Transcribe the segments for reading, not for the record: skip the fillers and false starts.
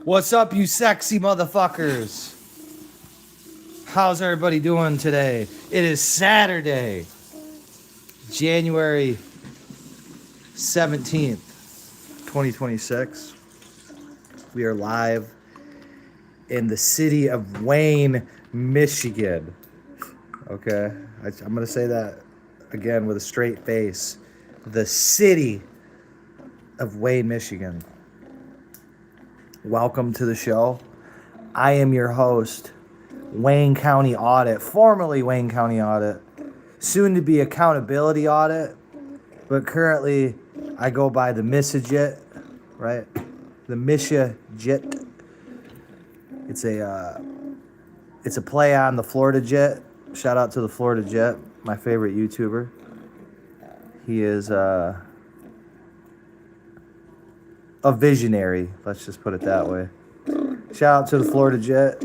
What's up, you sexy motherfuckers? How's everybody doing today? It is Saturday, January 17th, 2026. We are live in the city of Wayne, Michigan. Okay, I'm going to say that again with a straight face. The city of Wayne, Michigan. Welcome to the show. I am your host, Wayne County Audit, formerly Wayne County Audit, soon to be Accountability Audit, but currently I go by the Missajit, right? The Mishajit. It's a play on the Florida Jet. Shout out to the Florida Jet, my favorite YouTuber. He is a visionary, let's just put it that way. Shout out to the Florida Jet.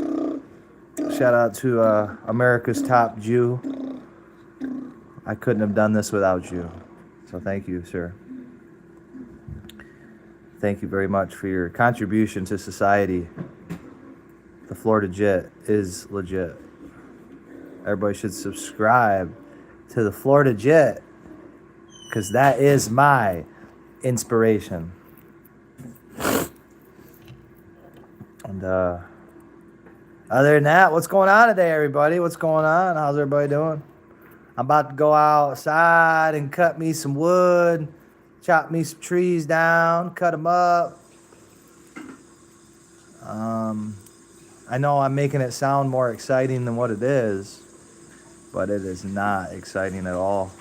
Shout out to America's top Jew. I couldn't have done this without you. So thank you, sir. Thank you very much for your contribution to society. The Florida Jet is legit. Everybody should subscribe to the Florida Jet because that is my inspiration. And other than that, what's going on today, everybody? What's going on? How's everybody doing? I'm about to go outside and cut me some wood, chop me some trees down, cut them up. I know I'm making it sound more exciting than what it is, but it is not exciting at all.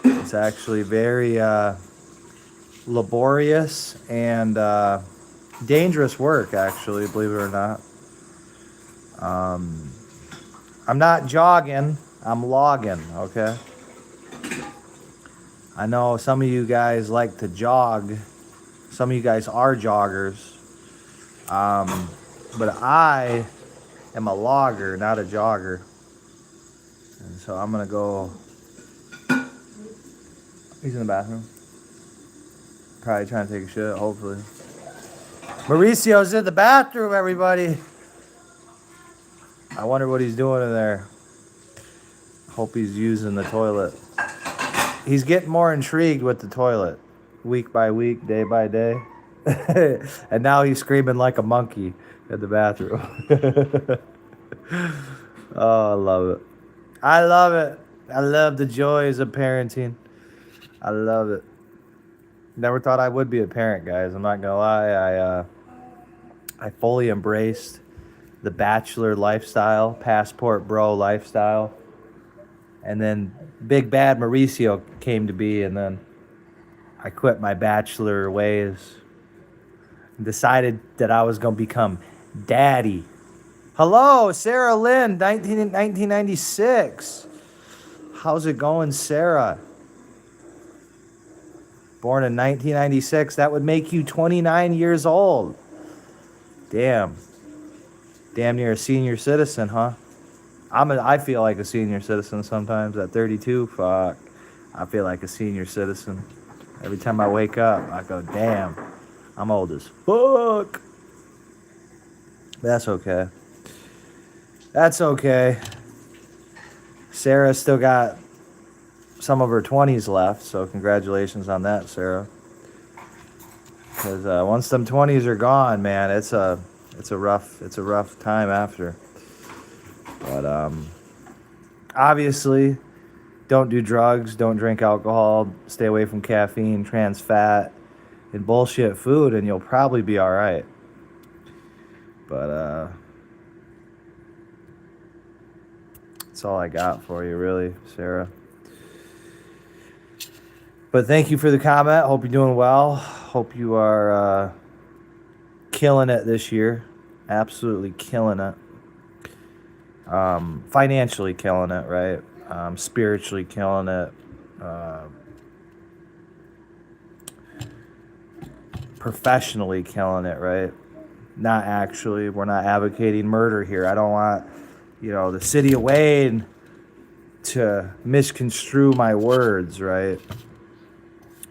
It's actually very laborious and dangerous work, actually, believe it or not. I'm not jogging, I'm logging, okay? I know some of you guys like to jog. Some of you guys are joggers. But I am a logger, not a jogger. And so I'm going to go... He's in the bathroom. Probably trying to take a shit, hopefully. Mauricio's in the bathroom, everybody. I wonder what he's doing in there. Hope he's using the toilet. He's getting more intrigued with the toilet. Week by week, day by day. And now he's screaming like a monkey in the bathroom. Oh, I love it. I love it. I love the joys of parenting. I love it. Never thought I would be a parent, guys. I'm not gonna lie. I fully embraced the bachelor lifestyle, passport bro lifestyle, and then Big Bad Mauricio came to be, and then I quit my bachelor ways and decided that I was gonna become daddy. Hello, Sarah Lynn, 1996. How's it going, Sarah? Born in 1996, that would make you 29 years old. Damn near a senior citizen, huh? I feel like a senior citizen sometimes. At 32, fuck, I feel like a senior citizen. Every time I wake up, I go, damn, I'm old as fuck. That's okay. That's okay. Sarah still got some of her 20s left, so congratulations on that, Sarah. Because once them 20s are gone, man, it's a rough time after. But obviously, don't do drugs, don't drink alcohol, stay away from caffeine, trans fat, and bullshit food, and you'll probably be all right. But that's all I got for you, really, Sarah. But thank you for the comment. Hope you're doing well. Hope you are killing it this year. Absolutely killing it. Financially killing it, right? Spiritually killing it. Professionally killing it, right? Not actually. We're not advocating murder here. I don't want, the city of Wayne to misconstrue my words, right?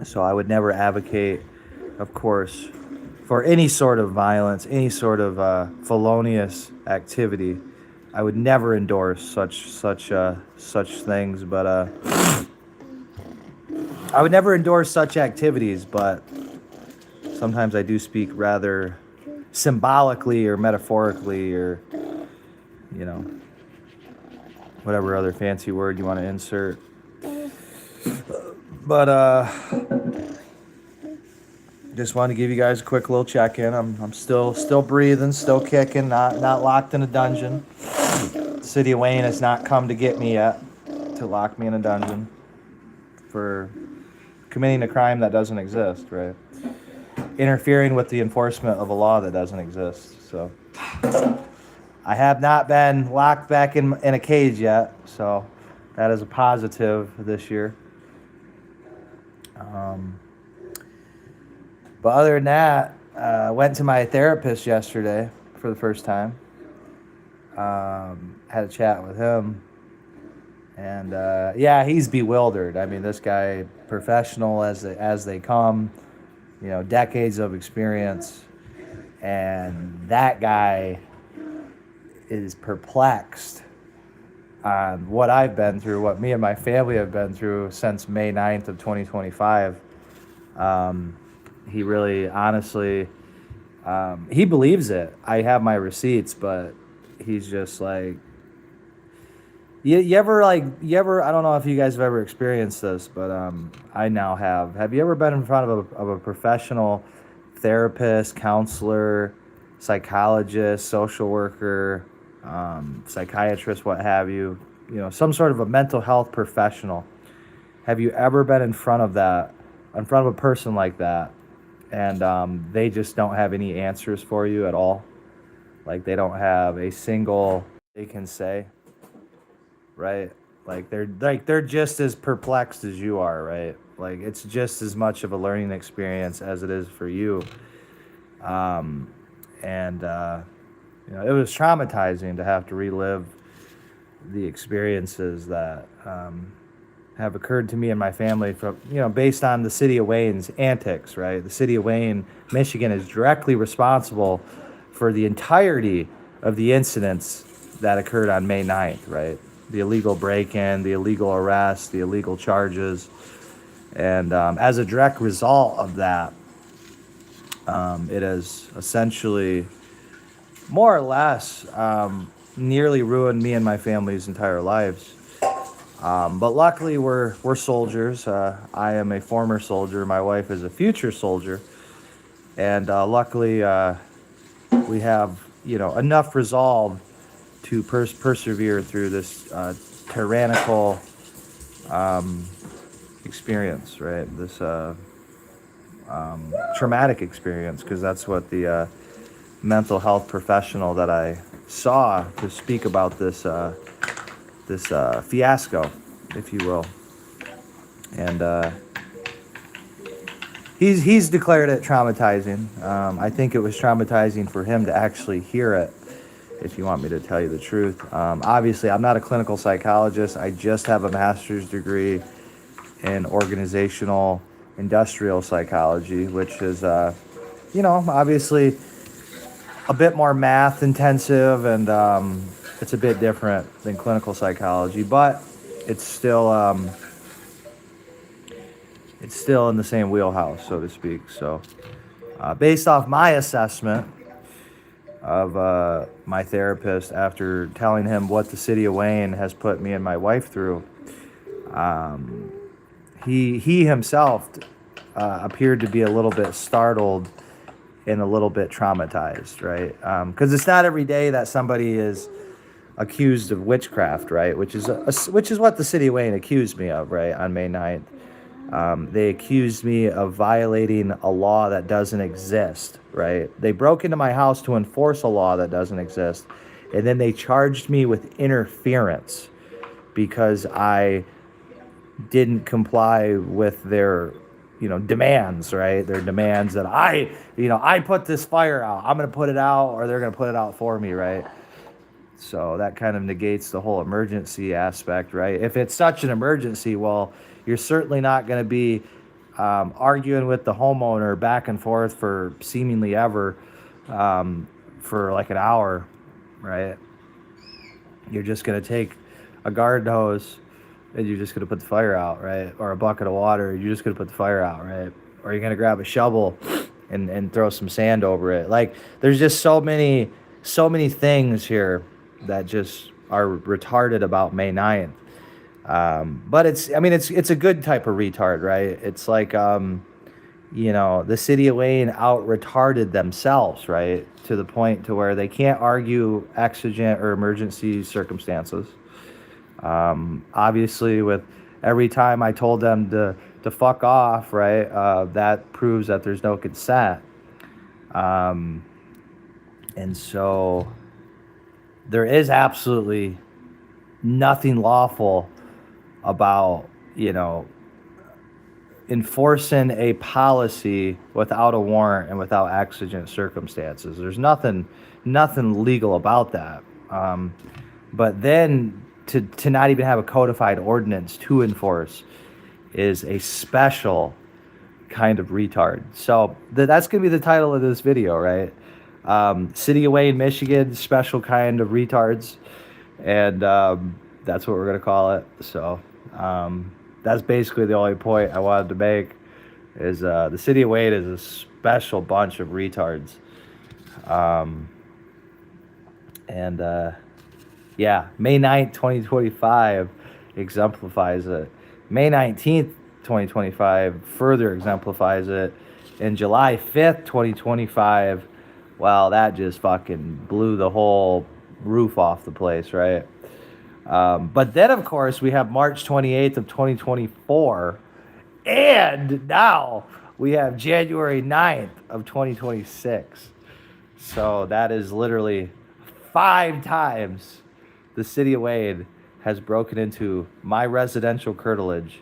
So I would never advocate of course, for any sort of violence, any sort of felonious activity. I would never endorse such things, but I would never endorse such activities. But sometimes I do speak rather symbolically or metaphorically, or you know, whatever other fancy word you want to insert. But just wanted to give you guys a quick little check-in. I'm still breathing, still kicking, not locked in a dungeon. The city of Wayne has not come to get me yet to lock me in a dungeon for committing a crime that doesn't exist, right? Interfering with the enforcement of a law that doesn't exist. So I have not been locked back in a cage yet, so that is a positive this year. But other than that, went to my therapist yesterday for the first time. Had a chat with him, and yeah, he's bewildered. I mean, this guy, professional as they come, decades of experience, and that guy is perplexed on what I've been through, what me and my family have been through since May 9th of 2025. He really, honestly, he believes it. I have my receipts, but he's just like, you ever, I don't know if you guys have ever experienced this, but I now have. Have you ever been in front of a professional therapist, counselor, psychologist, social worker, psychiatrist, what have you, some sort of a mental health professional? Have you ever been in front of a person like that, and they just don't have any answers for you at all? Like, they don't have a single they can say, right? Like, they're just as perplexed as you are, right? Like, it's just as much of a learning experience as it is for you. And it was traumatizing to have to relive the experiences that have occurred to me and my family from, based on the city of Wayne's antics, right? The city of Wayne, Michigan is directly responsible for the entirety of the incidents that occurred on May 9th, right? The illegal break-in, the illegal arrest, the illegal charges. And as a direct result of that, it has essentially, more or less, nearly ruined me and my family's entire lives. But luckily, we're soldiers. I am a former soldier. My wife is a future soldier. And luckily, we have, enough resolve to persevere through this tyrannical experience, right? This traumatic experience, because that's what the mental health professional that I saw to speak about this fiasco, if you will, and he's declared it traumatizing. I think it was traumatizing for him to actually hear it, if you want me to tell you the truth. Obviously, I'm not a clinical psychologist. I just have a master's degree in organizational industrial psychology, which is, obviously a bit more math intensive, and it's a bit different than clinical psychology, but it's still in the same wheelhouse, so to speak. So based off my assessment of my therapist, after telling him what the city of Wayne has put me and my wife through, he himself appeared to be a little bit startled and a little bit traumatized, right? Because it's not every day that somebody is accused of witchcraft, right? Which is what the city of Wayne accused me of, right? On May 9th. They accused me of violating a law that doesn't exist, right? They broke into my house to enforce a law that doesn't exist, and then they charged me with interference because I didn't comply with their, demands, right? Their demands that I put this fire out. I'm going to put it out, or they're going to put it out for me, right? So that kind of negates the whole emergency aspect, right? If it's such an emergency, well, you're certainly not going to be arguing with the homeowner back and forth for seemingly ever, for like an hour, right? You're just going to take a garden hose and you're just going to put the fire out, right? Or a bucket of water, you're just going to put the fire out, right? Or you're going to grab a shovel and throw some sand over it. Like, there's just so many things here that just are retarded about May 9th. But it's a good type of retard, right? It's like, the city of Wayne out retarded themselves, right? To the point to where they can't argue exigent or emergency circumstances. Obviously, with every time I told them to fuck off, right? That proves that there's no consent. And so there is absolutely nothing lawful about, enforcing a policy without a warrant and without exigent circumstances. There's nothing legal about that. But then to not even have a codified ordinance to enforce is a special kind of retard. So that's going to be the title of this video, right? City of Wayne, Michigan, special kind of retards. And that's what we're going to call it. So that's basically the only point I wanted to make is the city of Wayne is a special bunch of retards. May 9th, 2025 exemplifies it. May 19th, 2025 further exemplifies it. And July 5th, 2025, well, that just fucking blew the whole roof off the place, right? But then, of course, we have March 28th of 2024, and now we have January 9th of 2026. So that is literally 5 times the city of Wade has broken into my residential curtilage,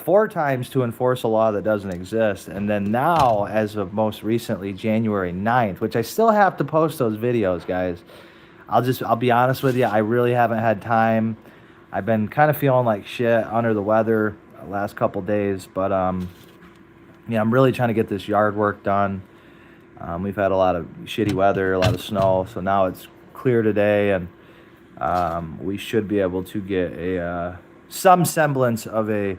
4 times to enforce a law that doesn't exist, and then now, as of most recently, January 9th, which I still have to post those videos, guys. I'll be honest with you, I really haven't had time. I've been kind of feeling like shit, under the weather the last couple days, but I'm really trying to get this yard work done. We've had a lot of shitty weather, a lot of snow, so now it's clear today, and we should be able to get some semblance of a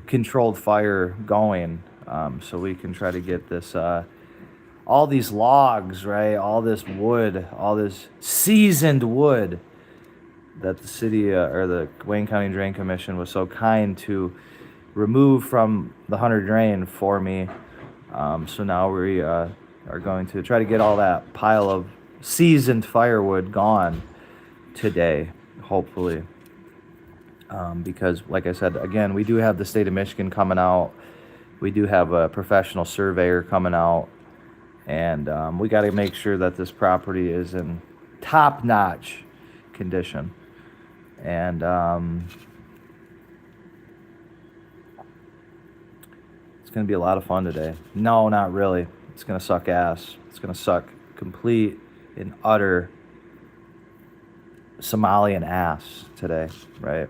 controlled fire going, so we can try to get this all these logs, right? All this wood, all this seasoned wood that the city or the Wayne County Drain Commission was so kind to remove from the Hunter Drain for me. So now we are going to try to get all that pile of seasoned firewood gone today, hopefully. Because, like I said, again, we do have the state of Michigan coming out. We do have a professional surveyor coming out. And we got to make sure that this property is in top-notch condition. And it's going to be a lot of fun today. No, not really. It's going to suck ass. It's going to suck complete and utter Somalian ass today, right?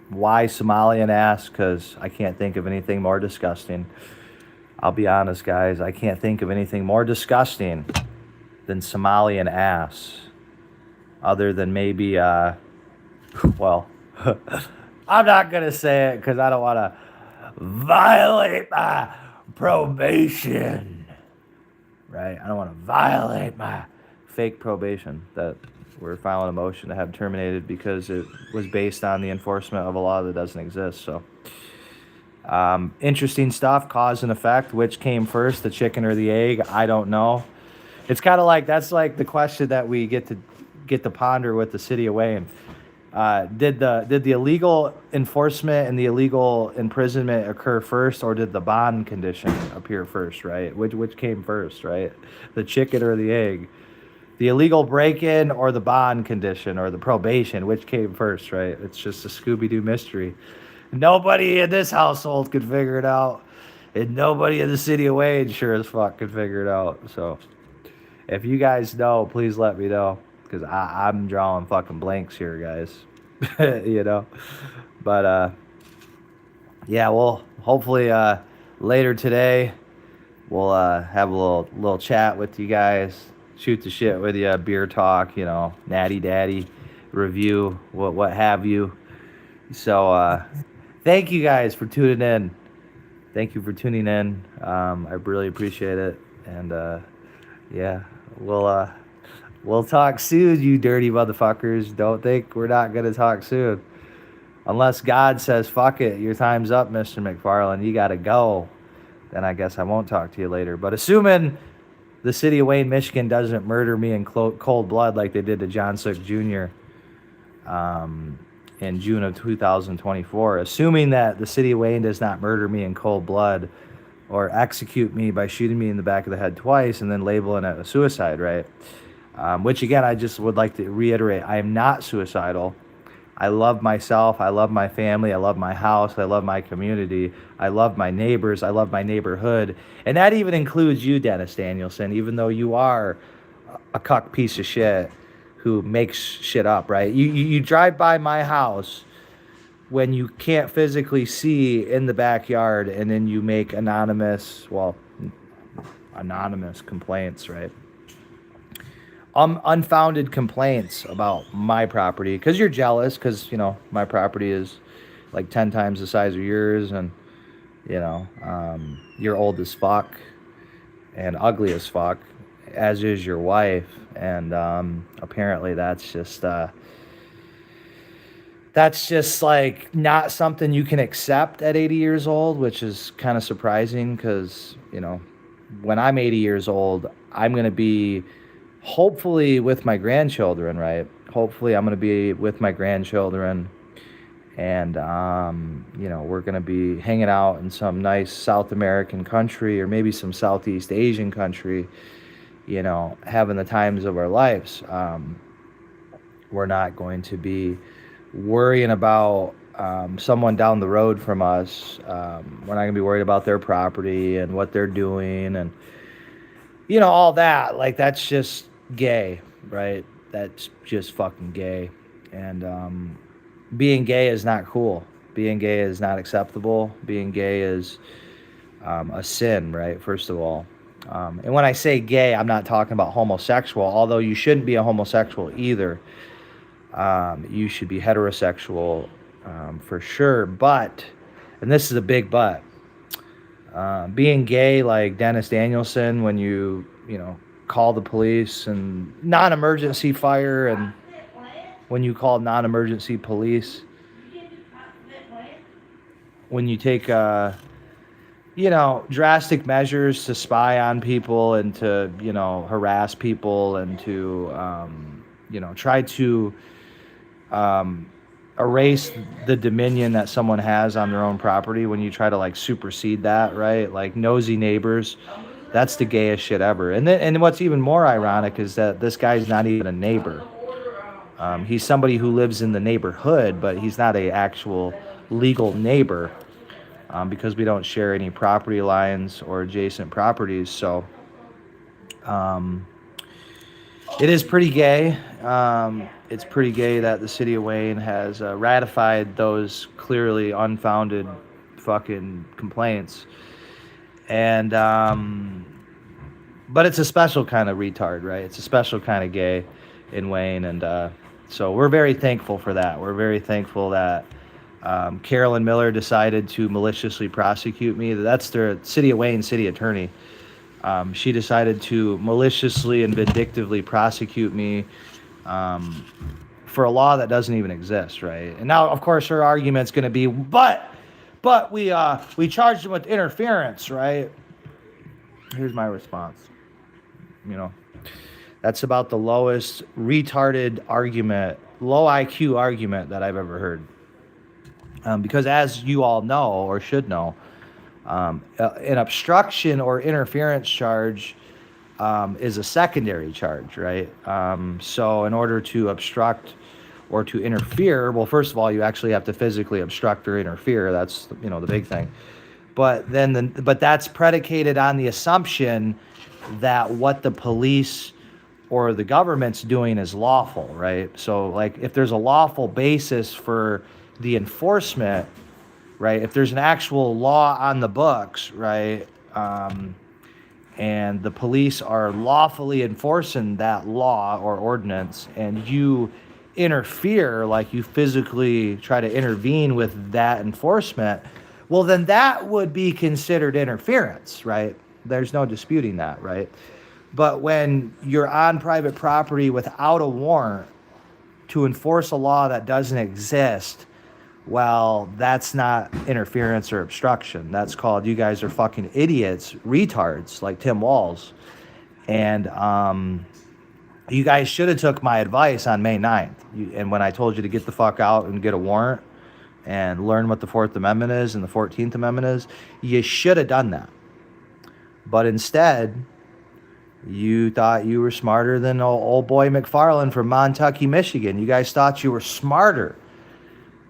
Why Somalian ass? Because I can't think of anything more disgusting. I'll be honest, guys. I can't think of anything more disgusting than Somalian ass. Other than maybe, well, I'm not going to say it because I don't want to violate my probation. Right? I don't want to violate my fake probation that we're filing a motion to have terminated because it was based on the enforcement of a law that doesn't exist. So, interesting stuff, cause and effect. Which came first, the chicken or the egg? I don't know. It's kind of like, that's like the question that we get to ponder with the city of Wayne. Did the illegal enforcement and the illegal imprisonment occur first, or did the bond condition appear first, right? Which came first, right? The chicken or the egg? The illegal break-in or the bond condition or the probation? Which came first, right? It's just a Scooby-Doo mystery. Nobody in this household could figure it out, and nobody in the city of Wayne sure as fuck could figure it out. So if you guys know, please let me know, because I'm drawing fucking blanks here, guys. You know? But yeah, well, hopefully later today we'll have a little chat with you guys, shoot the shit with you, beer talk, natty daddy review, what have you. So thank you guys for tuning in. Thank you for tuning in. I really appreciate it. And yeah, we'll talk soon, you dirty motherfuckers. Don't think we're not gonna talk soon. Unless God says, fuck it, your time's up, Mr. McFarland, you gotta go. Then I guess I won't talk to you later. But assuming the city of Wayne, Michigan doesn't murder me in cold blood like they did to John Sook Jr. In June of 2024, assuming that the city of Wayne does not murder me in cold blood or execute me by shooting me in the back of the head twice and then labeling it a suicide, right? Which, again, I just would like to reiterate, I am not suicidal. I love myself. I love my family. I love my house. I love my community. I love my neighbors. I love my neighborhood. And that even includes you, Dennis Danielson, even though you are a cuck piece of shit who makes shit up, right? You drive by my house when you can't physically see in the backyard, and then you make anonymous complaints, right? Unfounded complaints about my property because you're jealous because, my property is like 10 times the size of yours, and, you're old as fuck and ugly as fuck, as is your wife. And apparently that's just like not something you can accept at 80 years old, which is kind of surprising because, when I'm 80 years old, I'm going to be hopefully with my grandchildren, right? Hopefully I'm going to be with my grandchildren, and, we're going to be hanging out in some nice South American country or maybe some Southeast Asian country, having the times of our lives. We're not going to be worrying about someone down the road from us. We're not going to be worried about their property and what they're doing and, all that. Like, that's just gay, right? That's just fucking gay. And being gay is not cool. Being gay is not acceptable. Being gay is a sin, right? First of all. And when I say gay, I'm not talking about homosexual, although you shouldn't be a homosexual either. You should be heterosexual for sure. But, and this is a big but, being gay like Dennis Danielson, when you call the police and non-emergency fire, and when you call non-emergency police, when you take drastic measures to spy on people and to harass people and to try to erase the dominion that someone has on their own property, when you try to like supersede that, right? Like nosy neighbors, that's the gayest shit ever. And what's even more ironic is that this guy's not even a neighbor. He's somebody who lives in the neighborhood, but he's not a actual legal neighbor, because we don't share any property lines or adjacent properties. So it is pretty gay. It's pretty gay that the city of Wayne has ratified those clearly unfounded fucking complaints. And but it's a special kind of retard, right? It's a special kind of gay in Wayne. And so we're very thankful for that. We're very thankful that Carolyn Miller decided to maliciously prosecute me. That's the city of Wayne city attorney. She decided to maliciously and vindictively prosecute me for a law that doesn't even exist, right? And now, of course, her argument's going to be, but we charged him with interference, right? Here's my response. That's about the lowest retarded argument, low IQ argument that I've ever heard. Because as you all know, or should know, an obstruction or interference charge is a secondary charge, right? So in order to obstruct or to interfere, well, first of all, you actually have to physically obstruct or interfere. That's, the big thing. But but that's predicated on the assumption that what the police or the government's doing is lawful, right? So like if there's a lawful basis for the enforcement, right? If there's an actual law on the books, right, and the police are lawfully enforcing that law or ordinance, and you interfere, like you physically try to intervene with that enforcement, well, then that would be considered interference, right? There's no disputing that, right? But when you're on private property without a warrant to enforce a law that doesn't exist, well, that's not interference or obstruction. That's called, you guys are fucking idiots, retards, like Tim Walz. And you guys should have took my advice on May 9th. And when I told you to get the fuck out and get a warrant and learn what the 4th Amendment is and the 14th Amendment is, you should have done that. But instead, you thought you were smarter than old boy McFarland from Montucky, Michigan. You guys thought you were smarter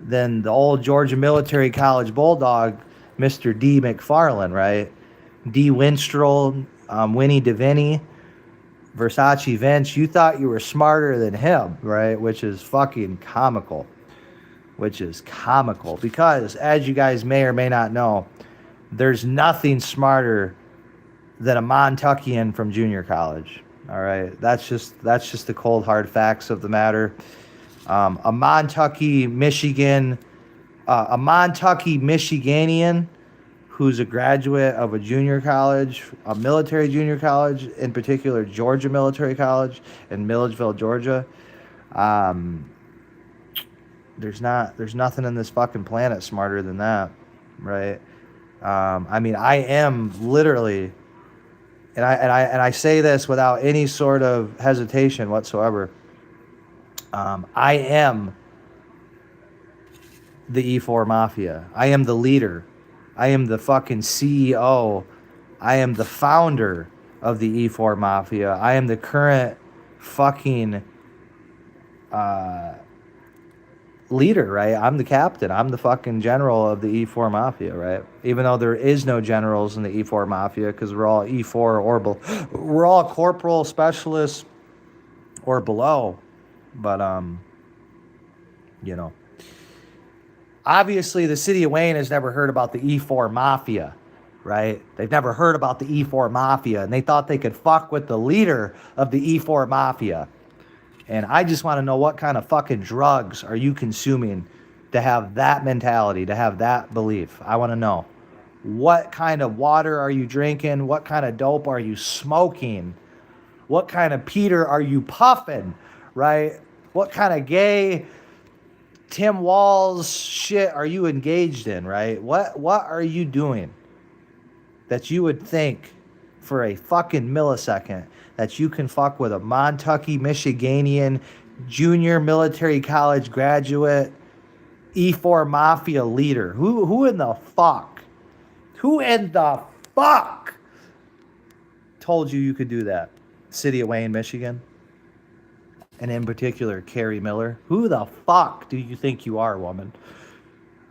than the old Georgia Military College Bulldog, Mr. D. McFarland, right? D. Winstrol, Winnie DeVinny, Versace Vince. You thought you were smarter than him, right? Which is fucking comical. Because, as you guys may or may not know, there's nothing smarter than a Montuckian from junior college. All right, that's just the cold hard facts of the matter. A Montucky, Michiganian who's a graduate of a junior college, a military junior college, in particular Georgia Military College in Milledgeville, Georgia. There's nothing in this fucking planet smarter than that, right? I mean, I am literally, and I say this without any sort of hesitation whatsoever. I am the E4 Mafia. I am the leader. I am the fucking CEO. I am the founder of the E4 Mafia. I am the current fucking leader, right? I'm the captain. I'm the fucking general of the E4 Mafia, right? Even though there is no generals in the E4 Mafia, because we're all E4 or we're all corporal specialists or below. But you know, obviously the city of Wayne has never heard about the E4 Mafia, right? They've never heard about the E4 Mafia, and they thought they could fuck with the leader of the E4 Mafia. And I just want to know, what kind of fucking drugs are you consuming to have that mentality, to have that belief? I want to know. What kind of water are you drinking? What kind of dope are you smoking? What kind of Peter are you puffing, right? What kind of gay Tim Walz shit are you engaged in, right? What are you doing that you would think for a fucking millisecond that you can fuck with a Montucky, Michiganian, junior military college graduate, E4 Mafia leader? Who in the fuck told you could do that? City of Wayne, Michigan? And in particular, Carrie Miller. Who the fuck do you think you are, woman?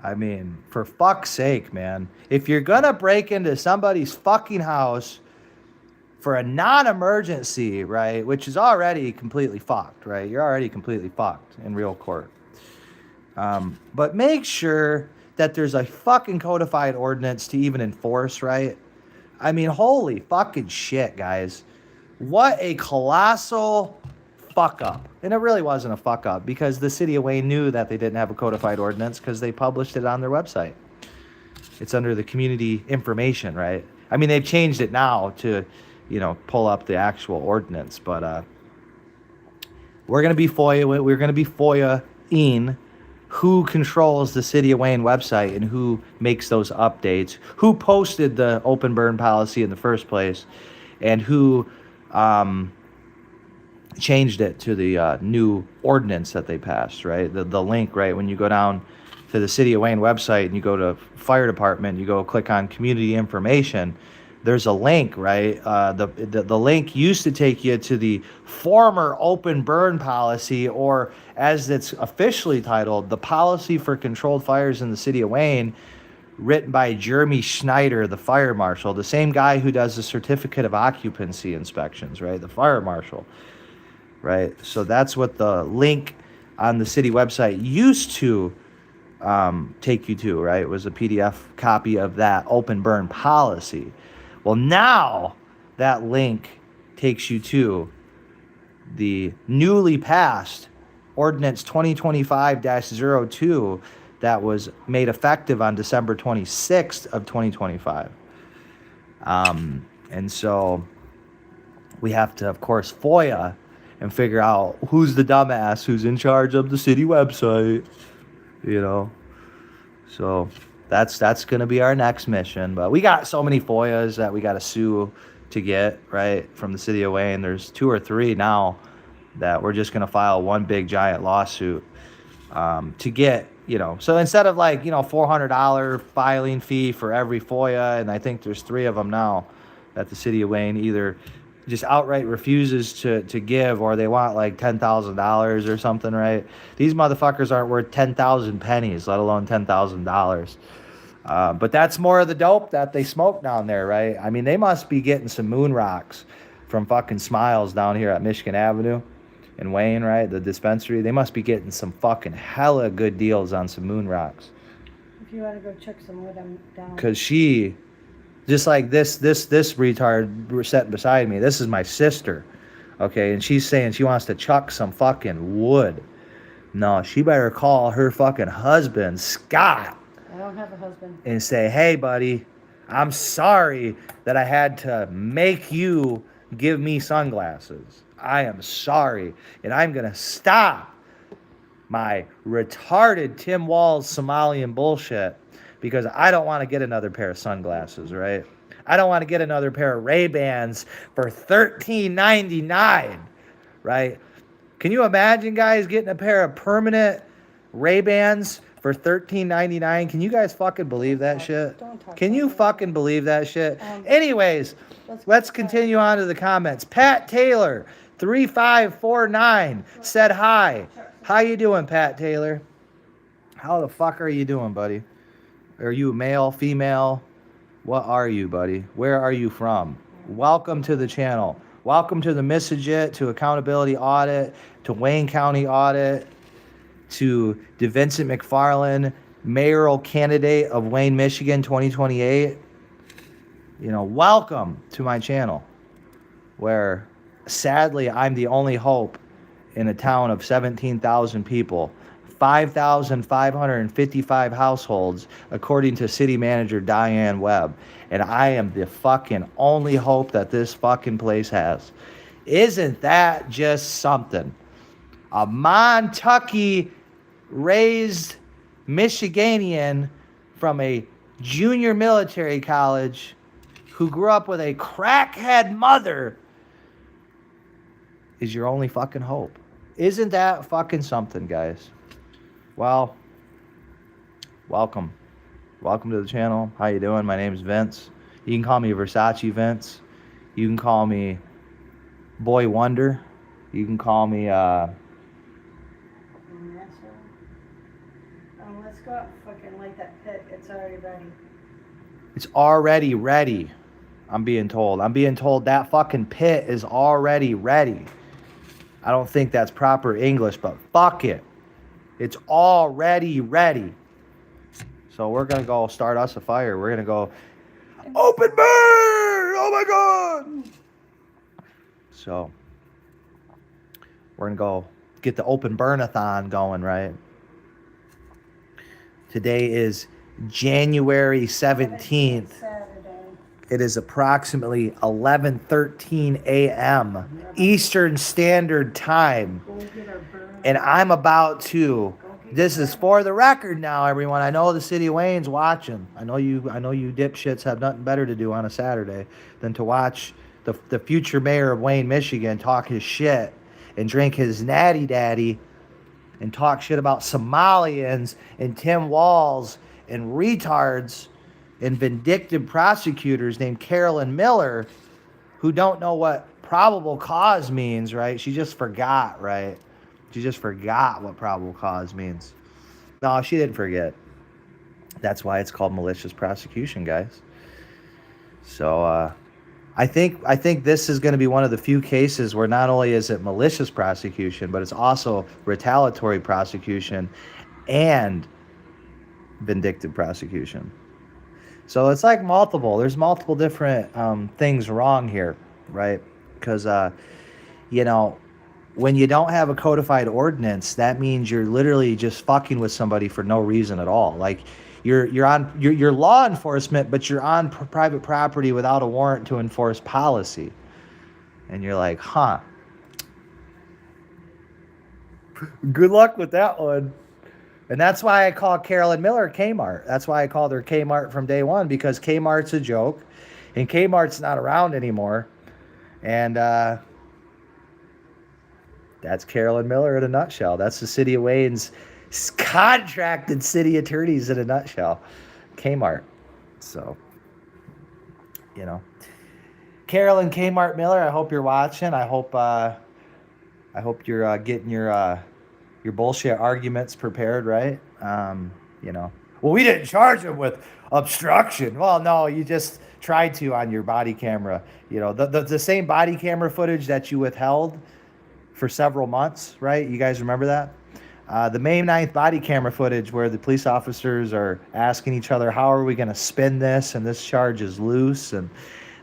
I mean, for fuck's sake, man. If you're gonna break into somebody's fucking house for a non-emergency, right, which is already completely fucked, right? You're already completely fucked in real court. But make sure that there's a fucking codified ordinance to even enforce, right? I mean, holy fucking shit, guys. What a colossal fuck up. And it really wasn't a fuck up, because the city of Wayne knew that they didn't have a codified ordinance because they published it on their website. It's under the community information, right? I mean, they've changed it now to, you know, pull up the actual ordinance, but we're going to be FOIA-ing who controls the City of Wayne website and who makes those updates, who posted the open burn policy in the first place, and who changed it to the new ordinance that they passed, right? The link, right, when you go down to the City of Wayne website and you go to fire department, you go click on community information, there's a link, right? The link used to take you to the former open burn policy, or as it's officially titled, the Policy for Controlled Fires in the City of Wayne, written by Jeremy Schneider, the fire marshal, the same guy who does the certificate of occupancy inspections, right? The fire marshal, right? So that's what the link on the city website used to take you to, right? It was a PDF copy of that open burn policy. Well, now that link takes you to the newly passed Ordinance 2025-02 that was made effective on December 26th of 2025. And so we have to, of course, FOIA and figure out who's the dumbass who's in charge of the city website, you know. So that's going to be our next mission. But we got so many FOIAs that we got to sue to get, right, from the city of Wayne. There's 2 or 3 now that we're just going to file one big giant lawsuit to get, you know. So instead of like, you know, $400 filing fee for every FOIA, and I think there's 3 of them now that the city of Wayne either just outright refuses to give, or they want like $10,000 or something, right? These motherfuckers aren't worth 10,000 pennies, let alone $10,000. But that's more of the dope that they smoke down there, right? I mean, they must be getting some moon rocks from fucking Smiles down here at Michigan Avenue in Wayne, right? The dispensary. They must be getting some fucking hella good deals on some moon rocks. If you want to go check some of them down. Because she... Just like this retard sitting beside me, this is my sister, okay? And she's saying she wants to chuck some fucking wood. No, she better call her fucking husband, Scott. I don't have a husband. And say, hey, buddy, I'm sorry that I had to make you give me sunglasses. I am sorry, and I'm going to stop my retarded Tim Walz Somalian bullshit. Because I don't want to get another pair of sunglasses, right? I don't want to get another pair of Ray-Bans for $13.99, right? Can you imagine, guys, getting a pair of permanent Ray-Bans for $13.99? Can you guys fucking believe that shit? Can you fucking believe that shit? Anyways, let's continue on to the comments. Pat Taylor, 3549, said hi. How you doing, Pat Taylor? How the fuck are you doing, buddy? Are you male, female? What are you, buddy? Where are you from? Welcome to the channel. Welcome to the Missagit, to Accountability Audit, to Wayne County Audit, to DeVincent McFarland, mayoral candidate of Wayne, Michigan, 2028. You know, welcome to my channel, where sadly I'm the only hope in a town of 17,000 people. 5,555 households, according to city manager Diane Webb. And I am the fucking only hope that this fucking place has. Isn't that just something? A Montucky raised Michiganian from a junior military college who grew up with a crackhead mother is your only fucking hope. Isn't that fucking something, guys? Well, welcome. Welcome to the channel. How you doing? My name's Vince. You can call me Versace Vince. You can call me Boy Wonder. You can call me, Let's go out and fucking light that pit. It's already ready. It's already ready. I'm being told. I'm being told that fucking pit is already ready. I don't think that's proper English, but fuck it. It's already ready. So we're going to go start us a fire. We're going to go open burn. Oh my God. So we're going to go get the open burn-a-thon going, right? Today is January 17th. It is approximately 11:13 a.m. Eastern Standard Time. And I'm about to, this is for the record now, everyone. I know the city of Wayne's watching. I know you dipshits have nothing better to do on a Saturday than to watch the future mayor of Wayne, Michigan talk his shit and drink his natty daddy and talk shit about Somalians and Tim Walz and retards and vindictive prosecutors named Carolyn Miller who don't know what probable cause means, right? She just forgot, right? She just forgot what probable cause means. No, she didn't forget. That's why it's called malicious prosecution, guys. So I think this is going to be one of the few cases where not only is it malicious prosecution, but it's also retaliatory prosecution and vindictive prosecution. So it's like multiple. There's multiple different things wrong here, right? Because you know, when you don't have a codified ordinance, that means you're literally just fucking with somebody for no reason at all. Like you're law enforcement, but you're on private property without a warrant to enforce policy, and you're like, huh? Good luck with that one. And that's why I call Carolyn Miller Kmart. That's why I called her Kmart from day one, because Kmart's a joke, and Kmart's not around anymore. And that's Carolyn Miller in a nutshell. That's the city of Wayne's contracted city attorneys in a nutshell. Kmart. So, you know, Carolyn Kmart Miller, I hope you're watching. I hope you're getting your bullshit arguments prepared, right? You know, well, we didn't charge him with obstruction. Well, no, you just tried to on your body camera. You know, the same body camera footage that you withheld for several months, right? You guys remember that? The May 9th body camera footage where the police officers are asking each other, how are we going to spin this? And this charge is loose. And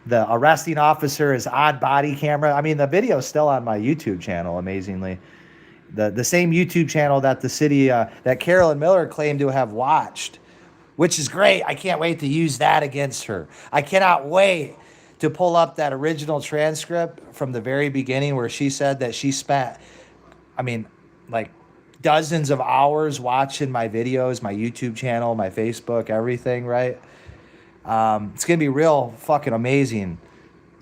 the arresting officer is on body camera. I mean, the video is still on my YouTube channel, amazingly. The same YouTube channel that the city, that Carolyn Miller claimed to have watched, which is great. I can't wait to use that against her. I cannot wait to pull up that original transcript from the very beginning where she said that she spent, I mean, like dozens of hours watching my videos, my YouTube channel, my Facebook, everything, right? It's going to be real fucking amazing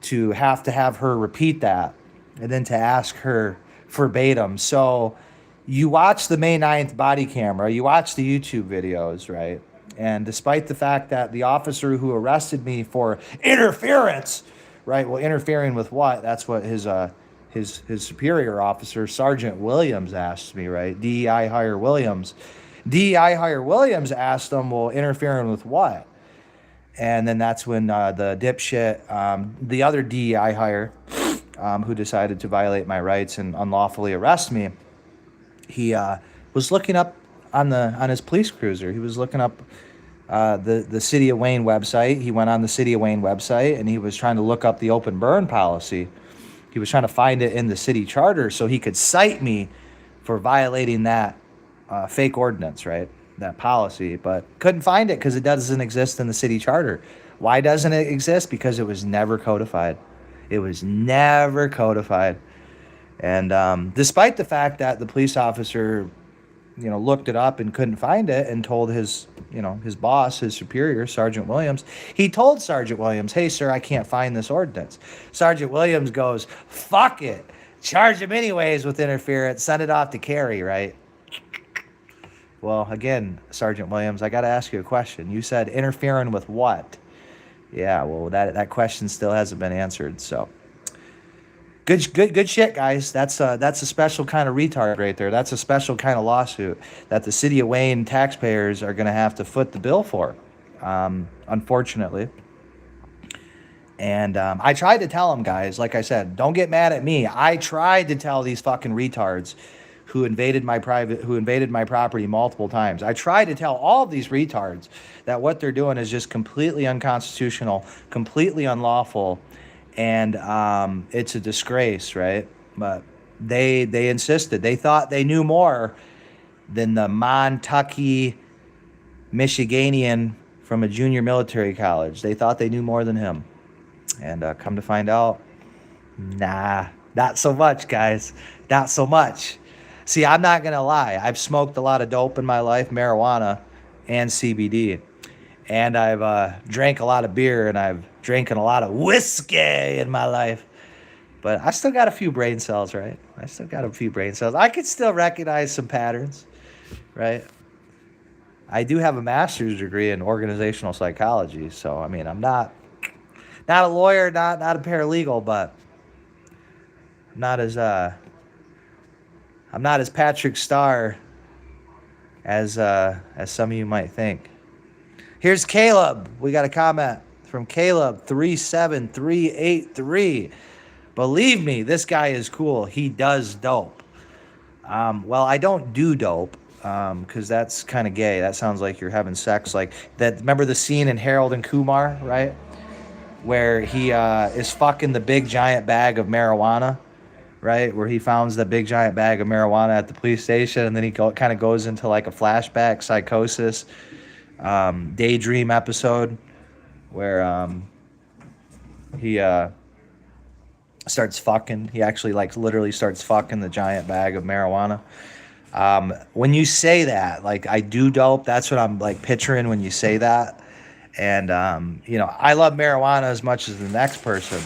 to have her repeat that and then to ask her verbatim. So you watch the May 9th body camera, you watch the YouTube videos, right? And despite the fact that the officer who arrested me for interference, right? Well, interfering with what? That's what his superior officer, Sergeant Williams, asked me, right? DEI Hire Williams. DEI Hire Williams asked him, well, interfering with what? And then that's when the dipshit, the other DEI hire, who decided to violate my rights and unlawfully arrest me, he was looking up on his police cruiser. He was looking up the City of Wayne website. He went on the City of Wayne website and he was trying to look up the open burn policy. He was trying to find it in the city charter so he could cite me for violating that fake ordinance, right? That policy, but couldn't find it because it doesn't exist in the city charter. Why doesn't it exist? Because it was never codified. It was never codified. And despite the fact that the police officer, you know, looked it up and couldn't find it and told his, you know, his boss, his superior, Sergeant Williams, he told Sergeant Williams, hey, sir, I can't find this ordinance. Sergeant Williams goes, fuck it. Charge him anyways with interference. Send it off to Kerry, right? Well, again, Sergeant Williams, I got to ask you a question. You said interfering with what? Yeah, well, that question still hasn't been answered. So, good shit, guys. That's a special kind of retard right there. That's a special kind of lawsuit that the City of Wayne taxpayers are going to have to foot the bill for, unfortunately. And I tried to tell them, guys, like I said, don't get mad at me. I tried to tell these fucking retards who invaded my property multiple times. I tried to tell all of these retards that what they're doing is just completely unconstitutional, completely unlawful, and it's a disgrace, right? But they insisted. They thought they knew more than the Montucky Michiganian from a junior military college. They thought they knew more than him. And come to find out, nah, not so much, guys. Not so much. See, I'm not going to lie. I've smoked a lot of dope in my life, marijuana and CBD. And I've drank a lot of beer and I've drinking a lot of whiskey in my life. But I still got a few brain cells, right? I still got a few brain cells. I can still recognize some patterns, right? I do have a master's degree in organizational psychology. So, I mean, I'm not a lawyer, not a paralegal, but I'm not as Patrick Starr as some of you might think. Here's Caleb. We got a comment from Caleb 37383. Believe me, this guy is cool. He does dope. Well, I don't do dope. because that's kind of gay. That sounds like you're having sex. Like that. Remember the scene in Harold and Kumar, right? Where he is fucking the big giant bag of marijuana, right? Where he founds the big giant bag of marijuana at the police station, and then he kind of goes into like a flashback psychosis, daydream episode where he starts fucking. He actually like literally starts fucking the giant bag of marijuana. When you say that, like I do dope, that's what I'm like picturing when you say that. And I love marijuana as much as the next person,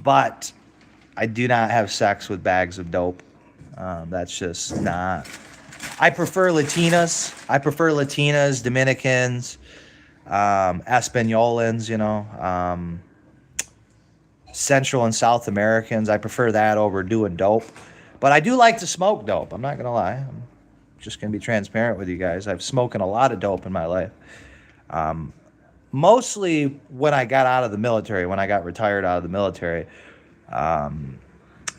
but I do not have sex with bags of dope. That's just not. I prefer Latinas. Dominicans, Espanolans. Central and South Americans. I prefer that over doing dope. But I do like to smoke dope. I'm not gonna lie. I'm just gonna be transparent with you guys. I've smoking a lot of dope in my life. Mostly when I got out of the military, when I got retired out of the military,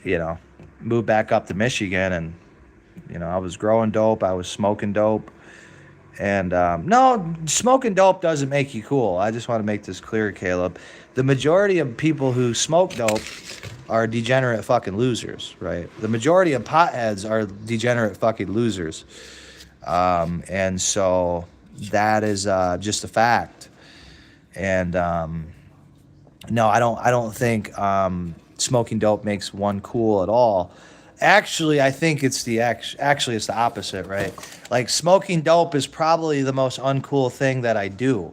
you know, moved back up to Michigan, and I was growing dope, I was smoking dope, and no, smoking dope doesn't make you cool. I just want to make this clear, Caleb. The majority of people who smoke dope are degenerate fucking losers, right? The majority of potheads are degenerate fucking losers, and so that is just a fact. And no, I don't think smoking dope makes one cool at all. Actually, I think it's actually it's the opposite, right? Like smoking dope is probably the most uncool thing that I do,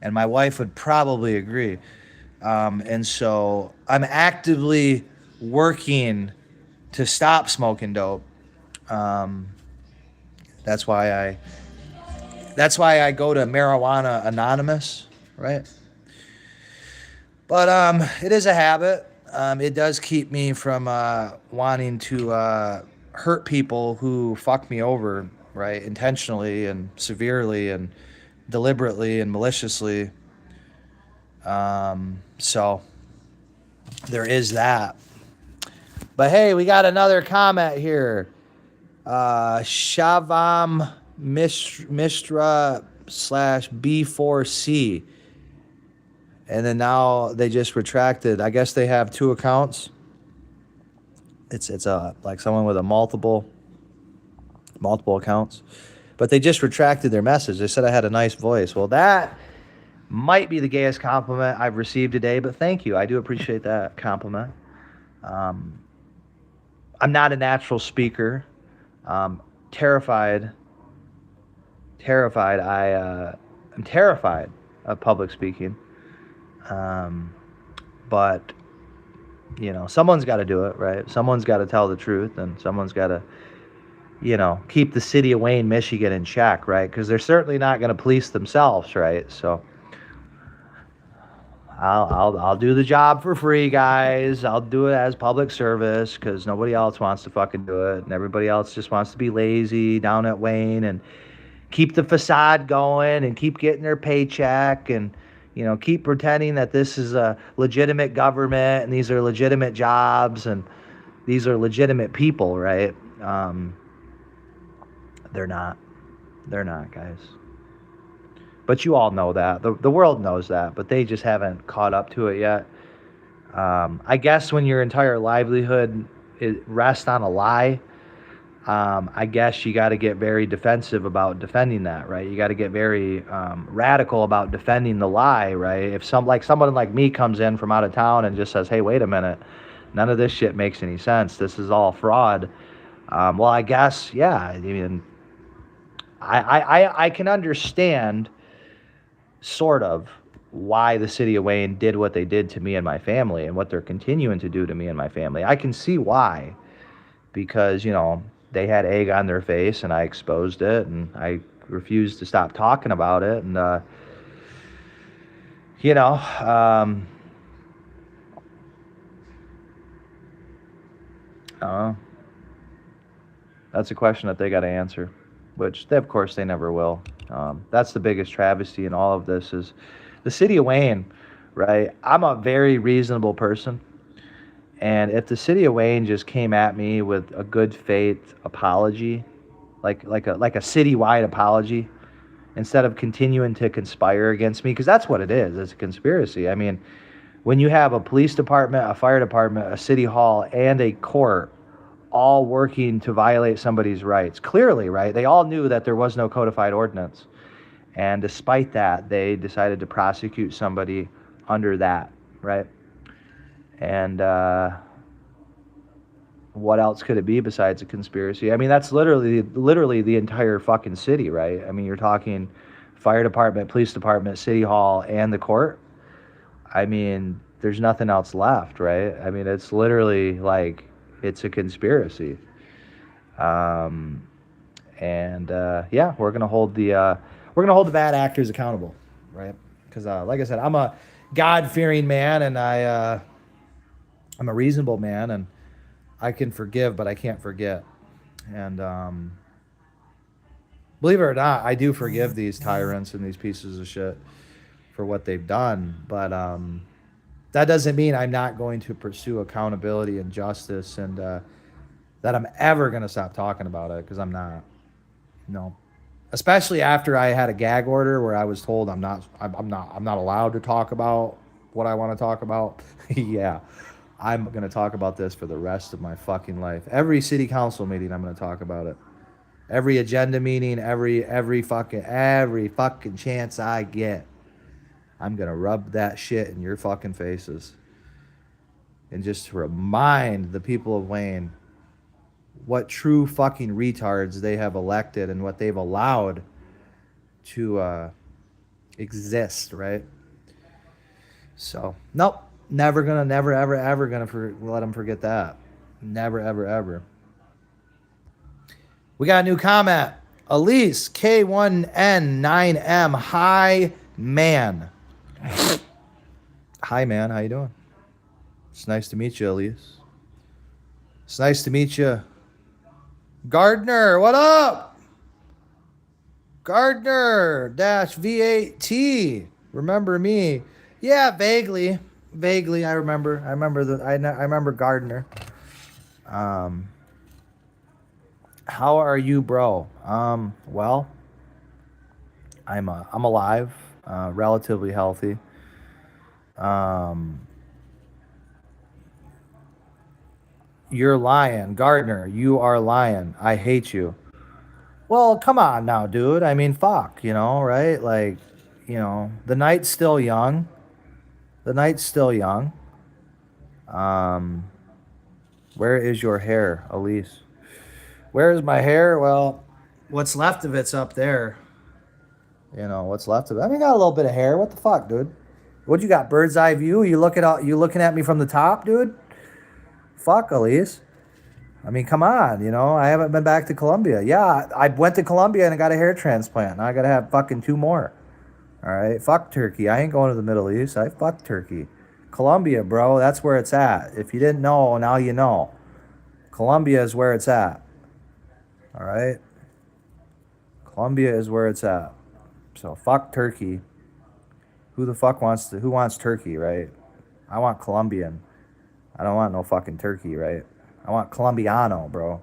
and my wife would probably agree. And so I'm actively working to stop smoking dope. Um, that's why I go to Marijuana Anonymous, right? But it is a habit. It does keep me from wanting to hurt people who fuck me over, right? Intentionally and severely and deliberately and maliciously. So there is that. But hey, we got another comment here. Shavam Mistra / B4C. And then now they just retracted. I guess they have two accounts. It's like someone with a multiple accounts. But they just retracted their message. They said I had a nice voice. Well, that might be the gayest compliment I've received today, but thank you. I do appreciate that compliment. I'm not a natural speaker. Terrified. I'm terrified of public speaking. But someone's got to do it, right? Someone's got to tell the truth, and someone's got to, keep the city of Wayne, Michigan in check, right? Because they're certainly not going to police themselves, right? So I'll do the job for free, guys. I'll do it as public service because nobody else wants to fucking do it, and everybody else just wants to be lazy down at Wayne and keep the facade going and keep getting their paycheck and keep pretending that this is a legitimate government and these are legitimate jobs and these are legitimate people, right? They're not, guys. But you all know that. The world knows that, but they just haven't caught up to it yet. I guess when your entire livelihood rests on a lie, I guess you got to get very defensive about defending that, right? You got to get very radical about defending the lie, right? If someone like me comes in from out of town and just says, "Hey, wait a minute, none of this shit makes any sense. This is all fraud." Well, I guess, yeah. I mean, I can understand sort of why the city of Wayne did what they did to me and my family and what they're continuing to do to me and my family. I can see why, because they had egg on their face and I exposed it and I refused to stop talking about it. And, that's a question that they got to answer, which of course they never will. That's the biggest travesty in all of this is the city of Wayne, right? I'm a very reasonable person. And if the city of Wayne just came at me with a good faith apology, like a citywide apology, instead of continuing to conspire against me, because that's what it is. It's a conspiracy. I mean, when you have a police department, a fire department, a city hall, and a court all working to violate somebody's rights, clearly, right? They all knew that there was no codified ordinance. And despite that, they decided to prosecute somebody under that, right? And what else could it be besides a conspiracy? I mean, that's literally the entire fucking city, right? I mean, you're talking fire department, police department, city hall, and the court. I mean, there's nothing else left, right? I mean, it's literally like it's a conspiracy. Yeah, we're gonna hold the bad actors accountable, right? Because like I said, I'm a God-fearing man, and I'm a reasonable man, and I can forgive, but I can't forget. And believe it or not, I do forgive these tyrants and these pieces of shit for what they've done. But that doesn't mean I'm not going to pursue accountability and justice, and that I'm ever going to stop talking about it, because I'm not. No. Especially after I had a gag order where I was told I'm not allowed to talk about what I want to talk about. Yeah. I'm going to talk about this for the rest of my fucking life. Every city council meeting, I'm going to talk about it. Every agenda meeting, every fucking chance I get, I'm going to rub that shit in your fucking faces. And just remind the people of Wayne what true fucking retards they have elected and what they've allowed to exist, right? So, nope. Never, ever gonna let them forget that. Never, ever. We got a new comment. Elise, K1N9M. Hi, man. Hi, man. How you doing? It's nice to meet you, Elise. It's nice to meet you. Gardner, what up? Gardner -V8T. Remember me? Yeah, vaguely, I remember. I remember Gardner. How are you, bro? Well, I'm alive, relatively healthy. You're lying, Gardner. You are lying. I hate you. Well, come on now, dude. I mean, fuck, right? Like, the night's still young. Where is your hair, Elise? Where is my hair? Well, what's left of it's up there. What's left of it. I mean, got a little bit of hair. What the fuck, dude? What you got? Bird's eye view? You looking at me from the top, dude? Fuck, Elise. I mean, come on, I haven't been back to Colombia. Yeah, I went to Colombia and I got a hair transplant. Now I gotta have fucking 2 more. All right, fuck Turkey. I ain't going to the Middle East. I fuck Turkey. Colombia, bro, that's where it's at. If you didn't know, now you know. Colombia is where it's at. All right? Colombia is where it's at. So fuck Turkey. Who wants Turkey, right? I want Colombian. I don't want no fucking Turkey, right? I want Colombiano, bro.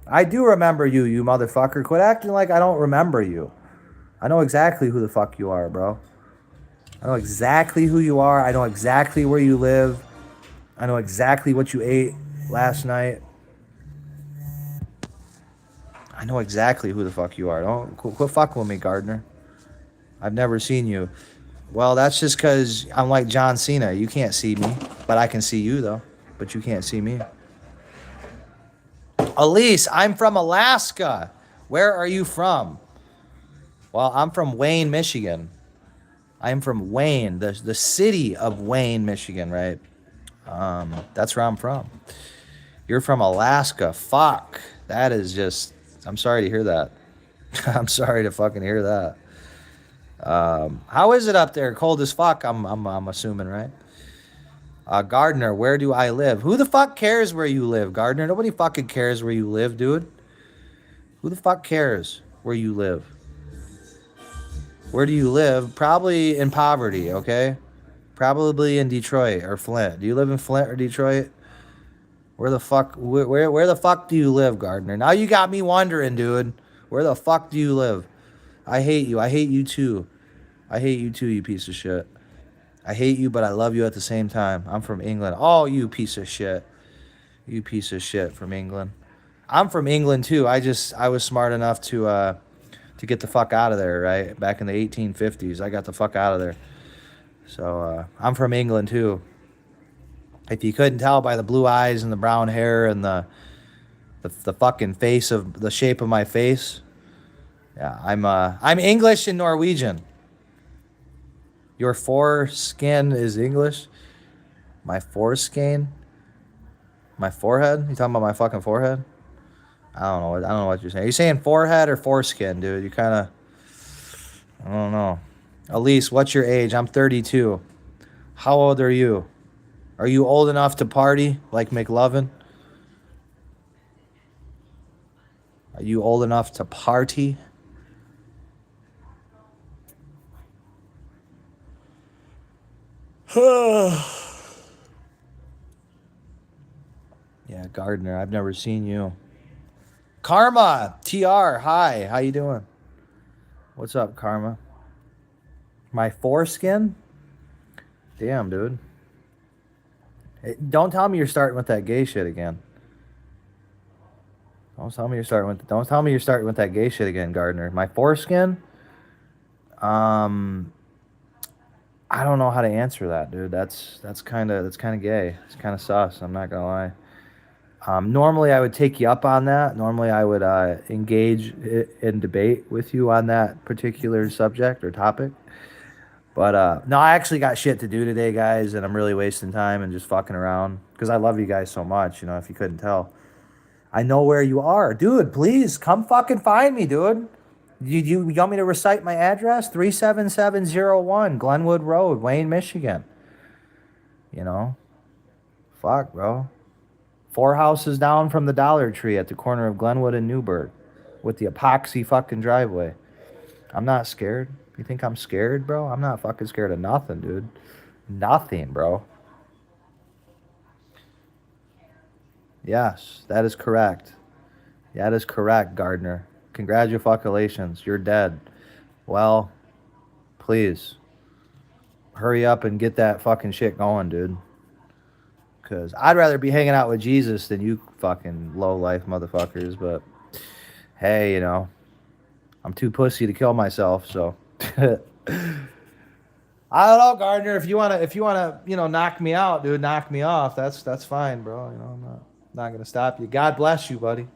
I do remember you, you motherfucker. Quit acting like I don't remember you. I know exactly who the fuck you are, bro. I know exactly who you are. I know exactly where you live. I know exactly what you ate last night. I know exactly who the fuck you are. Don't quit fucking with me, Gardner. I've never seen you. Well, that's just because I'm like John Cena. You can't see me, but I can see you, though. But you can't see me. Elise, I'm from Alaska. Where are you from? Well, I'm from Wayne, Michigan. I'm from Wayne, the city of Wayne, Michigan, right? That's where I'm from. You're from Alaska. Fuck. That is just... I'm sorry to hear that. I'm sorry to fucking hear that. How is it up there? Cold as fuck, I'm assuming, right? Gardner, where do I live? Who the fuck cares where you live, Gardner? Nobody fucking cares where you live, dude. Who the fuck cares where you live? Where do you live? Probably in poverty, okay? Probably in Detroit or Flint. Do you live in Flint or Detroit? Where the fuck? Where the fuck do you live, Gardner? Now you got me wondering, dude. Where the fuck do you live? I hate you. I hate you too. I hate you too, you piece of shit. I hate you, but I love you at the same time. I'm from England. Oh, you piece of shit. You piece of shit from England. I'm from England too. I was smart enough to get the fuck out of there, right? Back in the 1850s, I got the fuck out of there. So I'm from England too. If you couldn't tell by the blue eyes and the brown hair and the fucking face of the shape of my face, yeah, I'm English and Norwegian. Your foreskin is English. My foreskin, my forehead. You talking about my fucking forehead? I don't know. I don't know what you're saying. Are you saying forehead or foreskin, dude? You kind of. I don't know. Elise, what's your age? I'm 32. How old are you? Are you old enough to party like McLovin? Are you old enough to party? Yeah, Gardner, I've never seen you. Karma, TR, hi, how you doing? What's up, Karma? My foreskin? Damn, dude. Hey, don't tell me you're starting with that gay shit again. Don't tell me you're starting with that gay shit again, Gardner. My foreskin? Um, I don't know how to answer that, dude. That's kind of gay. It's kind of sus. I'm not gonna lie. Normally, I would take you up on that. Normally, I would engage in debate with you on that particular subject or topic. But no, I actually got shit to do today, guys, and I'm really wasting time and just fucking around because I love you guys so much. You know, if you couldn't tell, I know where you are, dude. Please come fucking find me, dude. You want me to recite my address? 37701 Glenwood Road, Wayne, Michigan. You know, fuck, bro. 4 houses down from the Dollar Tree at the corner of Glenwood and Newburgh with the epoxy fucking driveway. I'm not scared. You think I'm scared, bro? I'm not fucking scared of nothing, dude. Nothing, bro. Yes, that is correct. That is correct, Gardner. Congratulations. You're dead. Well, please hurry up and get that fucking shit going, dude. Because I'd rather be hanging out with Jesus than you fucking low-life motherfuckers. But hey, you know, I'm too pussy to kill myself, so. I don't know, Gardner. If you wanna, you know, knock me out, dude, knock me off. That's fine, bro. You know, I'm not gonna stop you. God bless you, buddy.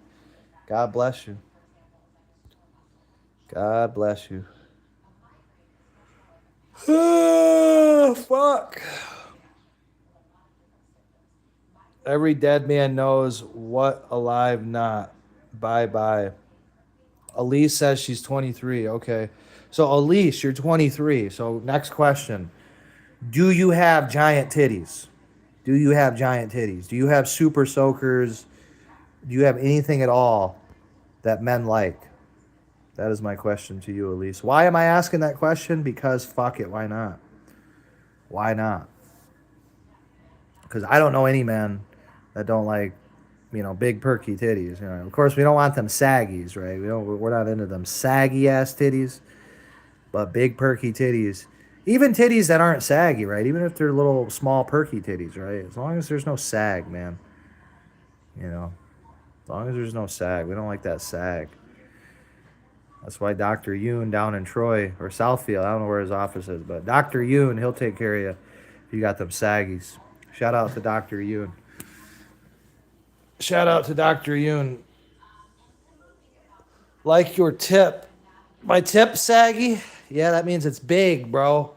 God bless you. God bless you. Fuck. Every dead man knows what alive not. Bye bye. Elise says she's 23. Okay. So, Elise, you're 23. So, next question. Do you have giant titties? Do you have giant titties? Do you have super soakers? Do you have anything at all that men like? That is my question to you, Elise. Why am I asking that question? Because fuck it. Why not? Why not? Because I don't know any men that don't like, you know, big perky titties. You know, of course, we don't want them saggies, right? We're not into them saggy ass titties, but big perky titties. Even titties that aren't saggy, right? Even if they're little small perky titties, right? As long as there's no sag, man. You know, as long as there's no sag, we don't like that sag. That's why Dr. Yoon down in Troy or Southfield, I don't know where his office is, but Dr. Yoon, he'll take care of you if you got them saggies. Shout out to Dr. Yoon. Shout out to Dr. Yoon. Like your tip. My tip saggy? Yeah, that means it's big, bro.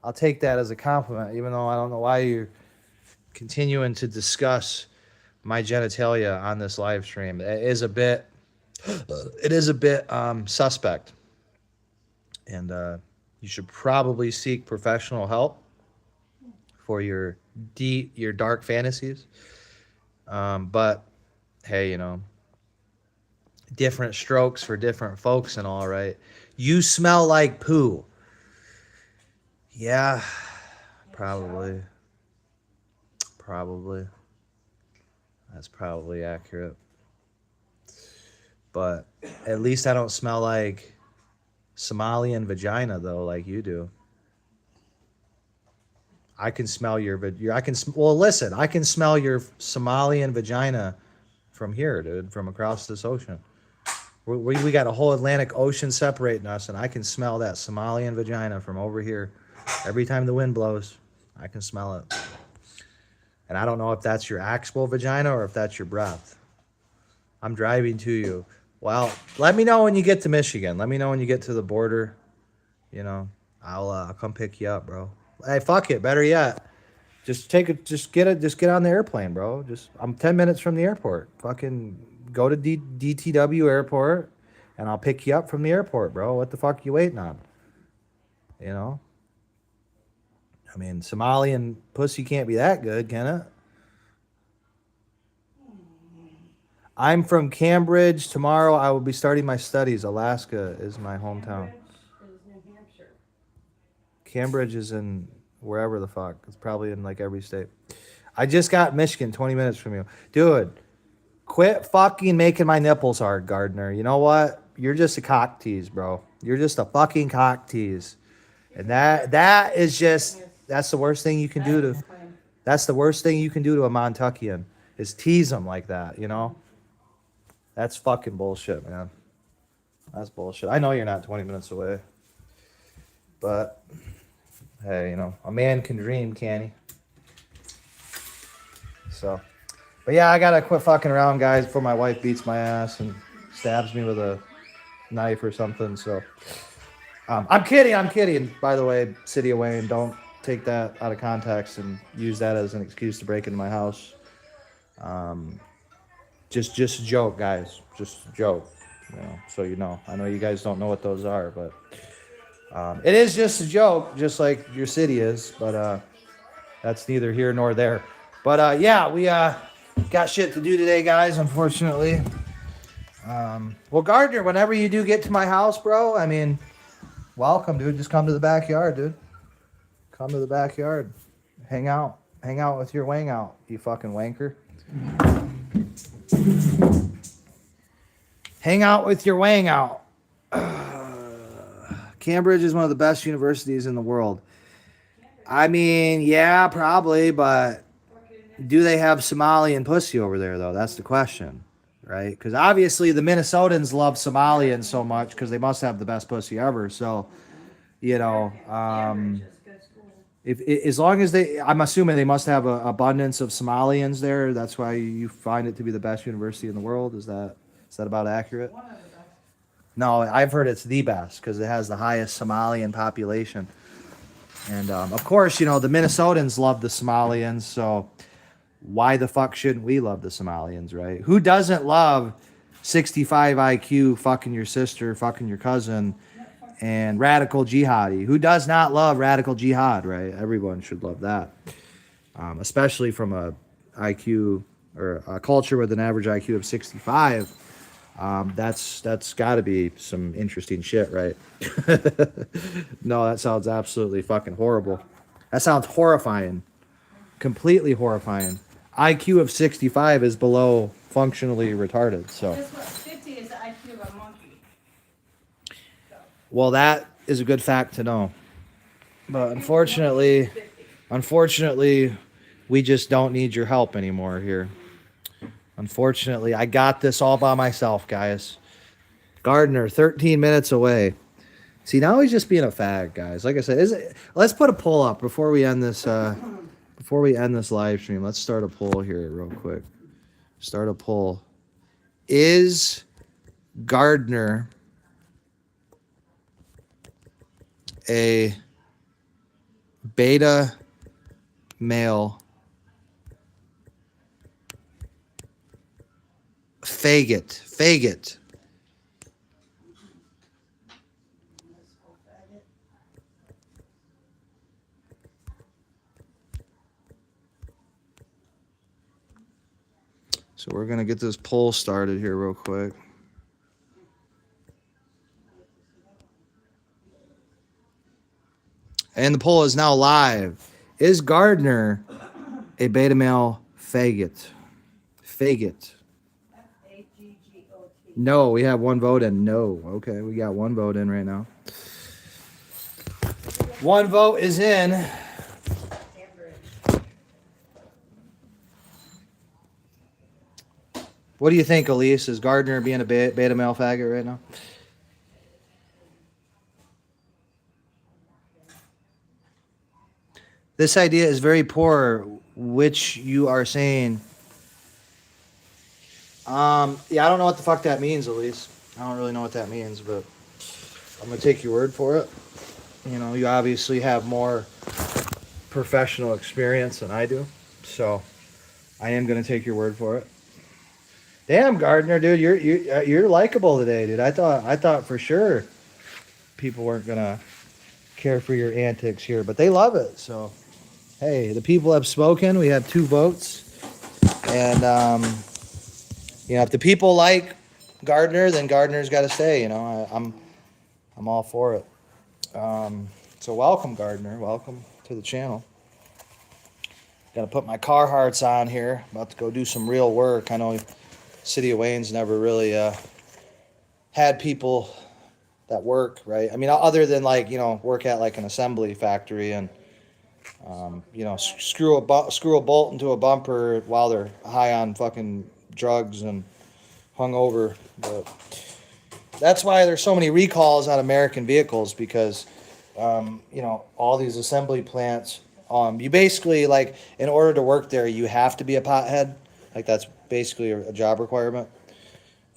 I'll take that as a compliment, even though I don't know why you're continuing to discuss my genitalia on this live stream. It is a bit suspect. And you should probably seek professional help for your dark fantasies. But hey, you know, different strokes for different folks and all, right? You smell like poo. Yeah, probably. That's probably accurate. But at least I don't smell like Somalian vagina though, like you do. I can smell your well, listen, I can smell your Somalian vagina from here, dude, from across this ocean. We got a whole Atlantic Ocean separating us, and I can smell that Somalian vagina from over here. Every time the wind blows, I can smell it. And I don't know if that's your actual vagina or if that's your breath. I'm driving to you. Well, let me know when you get to Michigan. Let me know when you get to the border. You know, I'll come pick you up, bro. Hey, fuck it. Better yet, just get on the airplane, bro. I'm 10 minutes from the airport. Fucking go to DTW airport, and I'll pick you up from the airport, bro. What the fuck you waiting on? You know. I mean, Somalian pussy can't be that good, can it? I'm from Cambridge. Tomorrow I will be starting my studies. Alaska is my hometown. Cambridge is New Hampshire. Cambridge is in wherever the fuck. It's probably in like every state. I just got Michigan 20 minutes from you. Dude, quit fucking making my nipples hard, Gardner. You know what? You're just a cock tease, bro. You're just a fucking cock tease. And that is just, that's the worst thing you can do to, that's the worst thing you can do to a Montuckian is tease them like that, you know? That's fucking bullshit, man. That's bullshit. I know you're not 20 minutes away. But, hey, you know, a man can dream, can he? So, but yeah, I gotta quit fucking around, guys, before my wife beats my ass and stabs me with a knife or something. So, I'm kidding. By the way, City of Wayne, don't take that out of context and use that as an excuse to break into my house. Just a joke, guys. Just a joke. You know, so you know. I know you guys don't know what those are, but it is just a joke, just like your city is. But that's neither here nor there. But yeah, we got shit to do today, guys. Unfortunately. Well, Gardner, whenever you do get to my house, bro, I mean, welcome, dude. Just come to the backyard, dude. Come to the backyard. Hang out with your wang out, you fucking wanker. Hang out with your wang out. Cambridge is one of the best universities in the world. I mean, yeah, probably, but do they have Somalian pussy over there, though? That's the question, right? Because obviously the Minnesotans love Somalians so much because they must have the best pussy ever. So, you know, if as long as I'm assuming they must have an abundance of Somalians there. That's why you find it to be the best university in the world. Is that about accurate? No, I've heard it's the best because it has the highest Somalian population. And of course, you know, the Minnesotans love the Somalians, so why the fuck shouldn't we love the Somalians, right? Who doesn't love 65 IQ, fucking your sister, fucking your cousin, and radical jihadi? Who does not love radical jihad, right? Everyone should love that, especially from a IQ or a culture with an average IQ of 65. That's got to be some interesting shit, right? No, that sounds absolutely fucking horrible. That sounds horrifying. Completely horrifying. IQ of 65 is below functionally retarded, so. Guess what? 50 is the IQ of a monkey. Well, that is a good fact to know. But unfortunately, we just don't need your help anymore here. Unfortunately, I got this all by myself, guys. Gardner, 13 minutes away. See, now he's just being a fag, guys. Like I said, let's put a poll up before we end this. Before we end this live stream. Let's start a poll here, real quick. Start a poll. Is Gardner a beta male faggot? So we're going to get this poll started here real quick. And the poll is now live. Is Gardner a beta male faggot? Faggot. F-A-G-G-O-T. No, we have one vote in. No. Okay, we got one vote in right now. One vote is in. What do you think, Elise? Is Gardner being a beta male faggot right now? This idea is very poor, which you are saying. Yeah, I don't know what the fuck that means, Elise. I don't really know what that means, but I'm gonna take your word for it. You know, you obviously have more professional experience than I do, so I am gonna take your word for it. Damn, Gardner, dude, you're likable today, dude. I thought for sure people weren't gonna care for your antics here, but they love it. So, hey, the people have spoken. We have 2 votes, and you know, if the people like Gardner, then Gardner's got to stay. You know, I'm all for it. So welcome, Gardner. Welcome to the channel. Got to put my Carhartts on here. About to go do some real work. I know City of Wayne's never really had people that work, right? I mean, other than like, you know, work at like an assembly factory and you know, screw a bolt into a bumper while they're high on fucking drugs and hungover. But that's why there's so many recalls on American vehicles, because you know, all these assembly plants, you basically, like, in order to work there, you have to be a pothead. Like, that's basically a job requirement,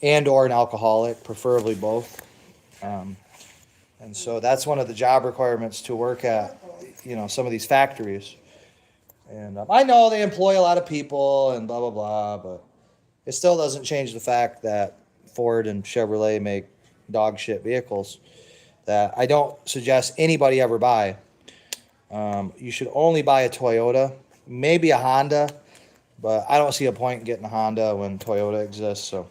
and or an alcoholic, preferably both. And so that's one of the job requirements to work at, you know, some of these factories. And I know they employ a lot of people and blah, blah, blah, but it still doesn't change the fact that Ford and Chevrolet make dog shit vehicles that I don't suggest anybody ever buy. You should only buy a Toyota, maybe a Honda, but I don't see a point in getting a Honda when Toyota exists. So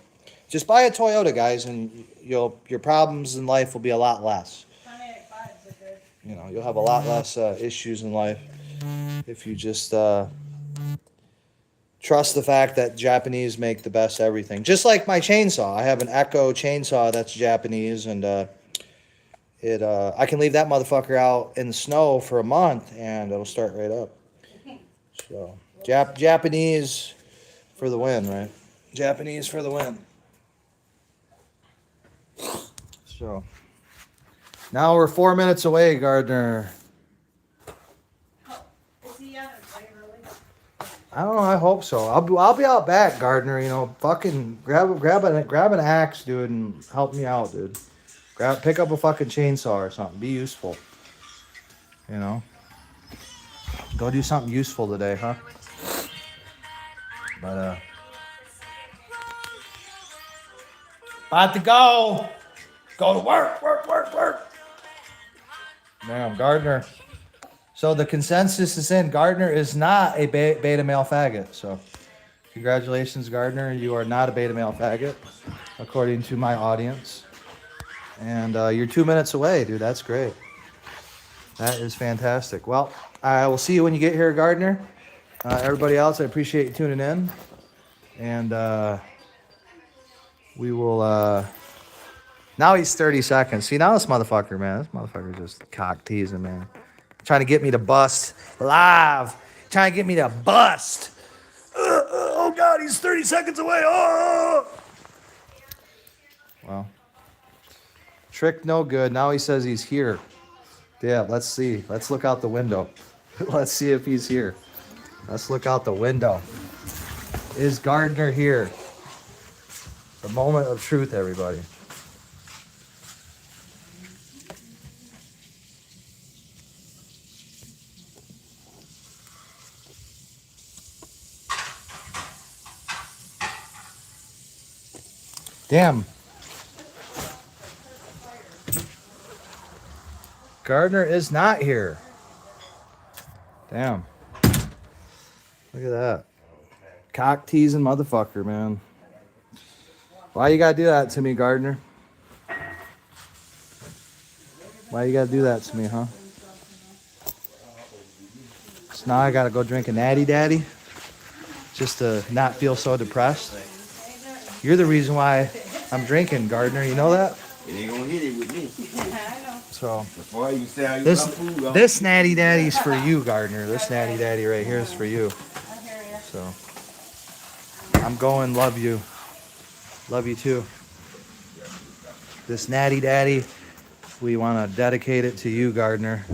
just buy a Toyota, guys, and your problems in life will be a lot less. You know, you'll have a lot less issues in life if you just trust the fact that Japanese make the best everything. Just like my chainsaw. I have an Echo chainsaw that's Japanese, and I can leave that motherfucker out in the snow for a month and it'll start right up. So Japanese for the win, right? Japanese for the win. So now we're 4 minutes away, Gardner. Is he out of play early? I don't know. I hope so. I'll be out back, Gardner. You know, fucking grab an axe, dude, and help me out, dude. Pick up a fucking chainsaw or something. Be useful. You know, go do something useful today, huh? But about to go to work. Damn, Gardner. So the consensus is in. Gardner is not a beta male faggot. So congratulations, Gardner. You are not a beta male faggot, according to my audience. And you're 2 minutes away, dude. That's great. That is fantastic. Well, I will see you when you get here, Gardner. Everybody else, I appreciate you tuning in. And we will... Now he's 30 seconds. See, now this motherfucker, man. This motherfucker just cock teasing, man. Trying to get me to bust live. Trying to get me to bust. Oh, God, he's 30 seconds away. Oh! Well, trick no good. Now he says he's here. Yeah, let's see. Let's look out the window. Let's see if he's here. Let's look out the window. Is Gardner here? The moment of truth, everybody. Damn. Gardner is not here. Damn. Look at that. Cock teasing motherfucker, man. Why you gotta do that to me, Gardner? Why you gotta do that to me, huh? So now I gotta go drink a natty daddy? just to not feel so depressed. You're the reason why I'm drinking, Gardner. You know that? It ain't gonna hit it with me. I know. So Before you say how you this got food, this natty daddy's for you, Gardner. This natty daddy right here is for you. I hear ya. So I'm going. Love you. Love you too. This natty daddy, we want to dedicate it to you, Gardner.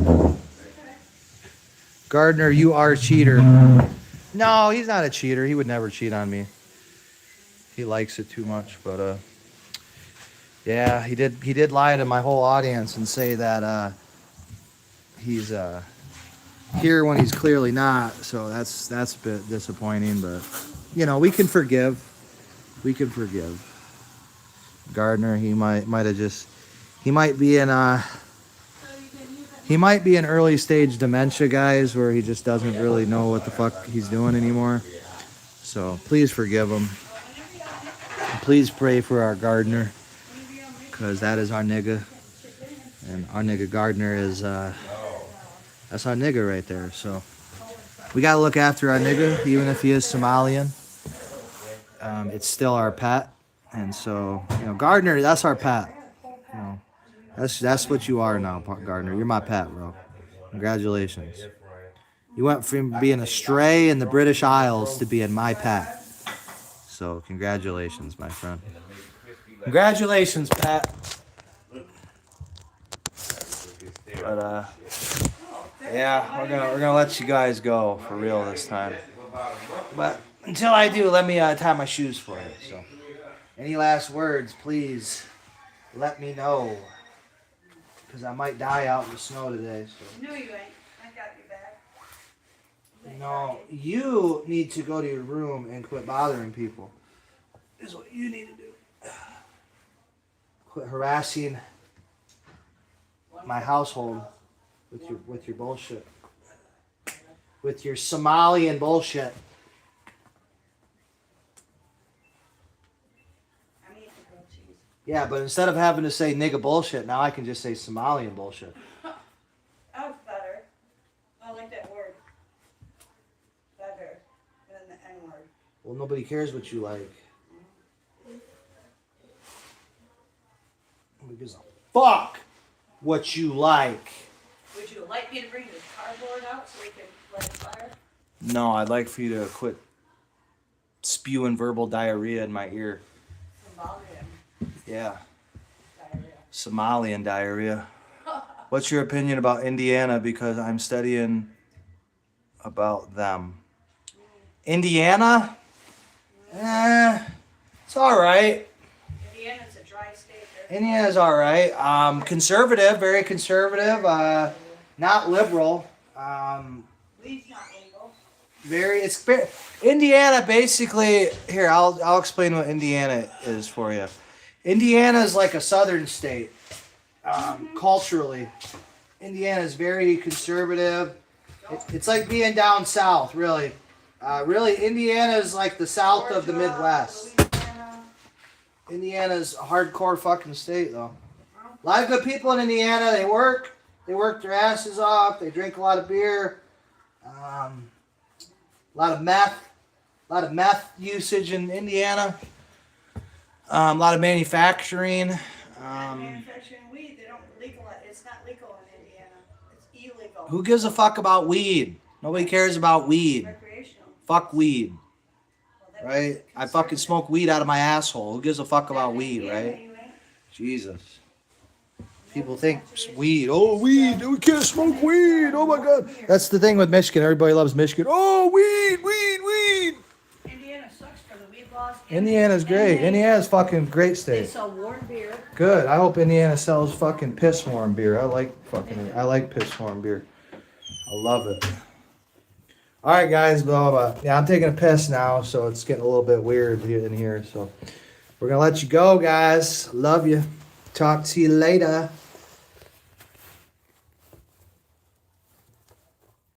Gardner, you are a cheater. No, he's not a cheater. He would never cheat on me. He likes it too much, but yeah, he did lie to my whole audience and say that he's here when he's clearly not. So that's a bit disappointing, but you know, we can forgive. We can forgive. Gardner, he might be in early stage dementia, guys, where he just doesn't really know what the fuck he's doing anymore. So please forgive him. And please pray for our Gardner, because that is our nigga, and our nigga Gardner is that's our nigga right there. So we gotta look after our nigga, even if he is Somalian. It's still our pet. And so, you know, Gardner, that's our pet. You know, that's what you are now, Gardner. You're my pet, bro. Congratulations. You went from being a stray in the British Isles to being my pet. So, congratulations, my friend. Congratulations, Pat. But yeah, we're gonna let you guys go for real this time. But until I do, let me tie my shoes for you. So. Any last words, please let me know, because I might die out in the snow today. So. No, you ain't. I got you back. No, you need to go to your room and quit bothering people. Is what you need to do. Quit harassing my household with your bullshit, with your Somalian bullshit. Yeah, but instead of having to say nigga bullshit, now I can just say Somalian bullshit. That's better. I like that word. Better than the N word. Well, nobody cares what you like. Nobody gives a fuck what you like. Would you like me to bring this cardboard out so we can light a fire? No, I'd like for you to quit spewing verbal diarrhea in my ear. Somalian Yeah, diarrhea. Somalian diarrhea. What's your opinion about Indiana? Because I'm studying about them. Indiana? It's all right. Indiana's a dry state. Indiana's all right. Conservative, very conservative. Not liberal. Weed's not legal. Indiana basically. Here, I'll explain what Indiana is for you. Indiana is like a southern state, culturally. Indiana is very conservative. It's like being down south, really. Really, Indiana is like the south of the Midwest. Louisiana. Indiana's a hardcore fucking state, though. A lot of good people in Indiana. They work their asses off. They drink a lot of beer. A lot of meth usage in Indiana. A lot of manufacturing. Manufacturing weed, they don't legalize. It's not legal in Indiana. It's illegal. Who gives a fuck about weed? Nobody cares about weed. Recreational. Fuck weed, Well, that right? was I fucking smoke weed out of my asshole. Who gives a fuck about conservative. weed, Yeah, right? you ain't. Jesus. People think weed. Oh, weed. We can't smoke weed. Oh my God. That's the thing with Michigan. Everybody loves Michigan. Oh, weed. Indiana sucks for the weed laws. Indiana's great. Indiana's fucking great They state. sell warm beer. Good. I hope Indiana sells fucking piss warm beer. I like piss warm beer. I love it. All right, guys. Blah, blah, blah. Yeah, I'm taking a piss now, so it's getting a little bit weird in here. So we're gonna let you go, guys. Love you. Talk to you later.